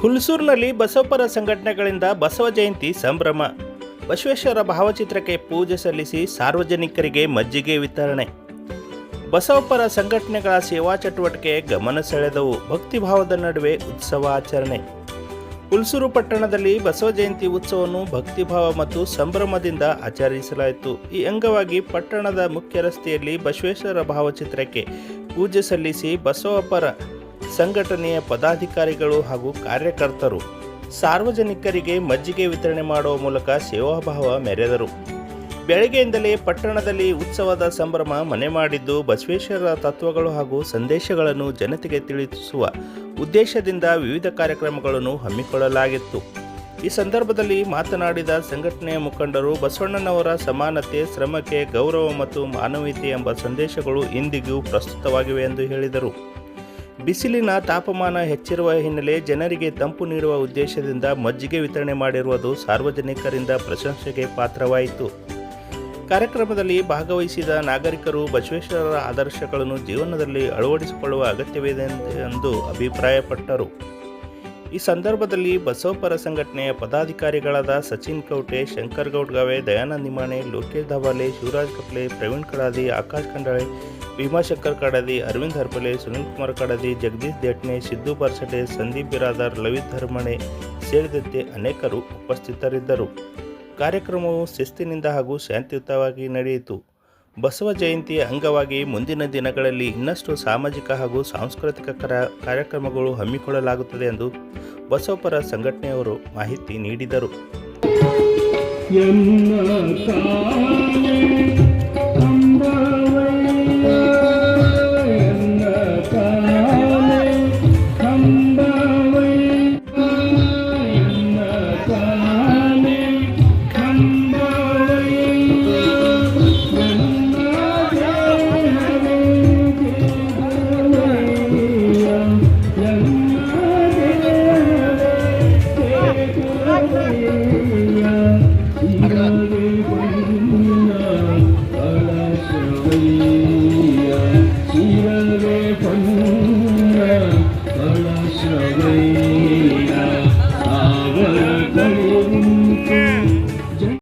ಹುಲ್ಸೂರಿನಲ್ಲಿ ಬಸವಪರ ಸಂಘಟನೆಗಳಿಂದ ಬಸವ ಜಯಂತಿ ಸಂಭ್ರಮ. ಬಸವೇಶ್ವರ ಭಾವಚಿತ್ರಕ್ಕೆ ಪೂಜೆ ಸಲ್ಲಿಸಿ ಸಾರ್ವಜನಿಕರಿಗೆ ಮಜ್ಜಿಗೆ ವಿತರಣೆ. ಬಸವಪರ ಸಂಘಟನೆಗಳ ಸೇವಾ ಚಟುವಟಿಕೆ ಗಮನ ಸೆಳೆದವು. ಭಕ್ತಿಭಾವದ ನಡುವೆ ಉತ್ಸವ ಆಚರಣೆ. ಹುಲ್ಸೂರು ಪಟ್ಟಣದಲ್ಲಿ ಬಸವ ಜಯಂತಿ ಉತ್ಸವವನ್ನು ಭಕ್ತಿಭಾವ ಮತ್ತು ಸಂಭ್ರಮದಿಂದ ಆಚರಿಸಲಾಯಿತು. ಈ ಅಂಗವಾಗಿ ಪಟ್ಟಣದ ಮುಖ್ಯ ರಸ್ತೆಯಲ್ಲಿ ಬಸವೇಶ್ವರ ಭಾವಚಿತ್ರಕ್ಕೆ ಪೂಜೆ ಸಲ್ಲಿಸಿ ಬಸವಪರ ಸಂಘಟನೆಯ ಪದಾಧಿಕಾರಿಗಳು ಹಾಗೂ ಕಾರ್ಯಕರ್ತರು ಸಾರ್ವಜನಿಕರಿಗೆ ಮಜ್ಜಿಗೆ ವಿತರಣೆ ಮಾಡುವ ಮೂಲಕ ಸೇವಾಭಾವ ಮೆರೆದರು. ಬೆಳಗ್ಗೆಯಿಂದಲೇ ಪಟ್ಟಣದಲ್ಲಿ ಉತ್ಸವದ ಸಂಭ್ರಮ ಮನೆ ಮಾಡಿದ್ದು, ಬಸವೇಶ್ವರ ತತ್ವಗಳು ಹಾಗೂ ಸಂದೇಶಗಳನ್ನು ಜನತೆಗೆ ತಿಳಿಸುವ ಉದ್ದೇಶದಿಂದ ವಿವಿಧ ಕಾರ್ಯಕ್ರಮಗಳನ್ನು ಹಮ್ಮಿಕೊಳ್ಳಲಾಗಿತ್ತು. ಈ ಸಂದರ್ಭದಲ್ಲಿ ಮಾತನಾಡಿದ ಸಂಘಟನೆಯ ಮುಖಂಡರು, ಬಸವಣ್ಣನವರ ಸಮಾನತೆ, ಶ್ರಮಕ್ಕೆ ಗೌರವ ಮತ್ತು ಮಾನವೀಯತೆ ಎಂಬ ಸಂದೇಶಗಳು ಇಂದಿಗೂ ಪ್ರಸ್ತುತವಾಗಿವೆ ಎಂದು ಹೇಳಿದರು. ಬಿಸಿಲಿನ ತಾಪಮಾನ ಹೆಚ್ಚಿರುವ ಹಿನ್ನೆಲೆ ಜನರಿಗೆ ತಂಪು ನೀಡುವ ಉದ್ದೇಶದಿಂದ ಮಜ್ಜಿಗೆ ವಿತರಣೆ ಮಾಡಿರುವುದು ಸಾರ್ವಜನಿಕರಿಂದ ಪ್ರಶಂಸೆಗೆ ಪಾತ್ರವಾಯಿತು. ಕಾರ್ಯಕ್ರಮದಲ್ಲಿ ಭಾಗವಹಿಸಿದ ನಾಗರಿಕರು ಬಸವೇಶ್ವರರ ಆದರ್ಶಗಳನ್ನು ಜೀವನದಲ್ಲಿ ಅಳವಡಿಸಿಕೊಳ್ಳುವ ಅಗತ್ಯವಿದೆ ಎಂದು ಅಭಿಪ್ರಾಯಪಟ್ಟರು. ಈ ಸಂದರ್ಭದಲ್ಲಿ ಬಸವಪರ ಸಂಘಟನೆಯ ಪದಾಧಿಕಾರಿಗಳಾದ ಸಚಿನ್ ಕೌಟೆ, ಶಂಕರ್ ಗೌಡ್ಗಾವೆ, ದಯಾನಂದ್ ನಿಮಾಣೆ, ಲೋಕೇಶ್ ಧಬಾಲೆ, ಶಿವರಾಜ್ ಕಪ್ಲೆ, ಪ್ರವೀಣ್ ಕಡಾದಿ, ಆಕಾಶ್ ಕಂಡಳೆ, ಭೀಮಾಶಂಕರ್ ಕಡಾದಿ, ಅರವಿಂದ್ ಹರ್ಪಲೆ, ಸುನಿಲ್ ಕುಮಾರ್ ಕಡಾದಿ, ಜಗದೀಶ್ ದೇಟ್ನೆ, ಸಿದ್ದು ಬರ್ಸಟೆ, ಸಂದೀಪ್ ಬಿರಾದಾರ್, ಲವಿತ್ ಧರ್ಮಣೆ ಸೇರಿದಂತೆ ಅನೇಕರು ಉಪಸ್ಥಿತರಿದ್ದರು. ಕಾರ್ಯಕ್ರಮವು ಶಿಸ್ತಿನಿಂದ ಹಾಗೂ ಶಾಂತಿಯುತವಾಗಿ ನಡೆಯಿತು. ಬಸವ ಜಯಂತಿಯ ಅಂಗವಾಗಿ ಮುಂದಿನ ದಿನಗಳಲ್ಲಿ ಇನ್ನಷ್ಟು ಸಾಮಾಜಿಕ ಹಾಗೂ ಸಾಂಸ್ಕೃತಿಕ ಕಾರ್ಯಕ್ರಮಗಳು ಹಮ್ಮಿಕೊಳ್ಳಲಾಗುತ್ತದೆ ಎಂದು ಬಸವಪರ ಸಂಘಟನೆಯವರು ಮಾಹಿತಿ ನೀಡಿದರು. Thank you.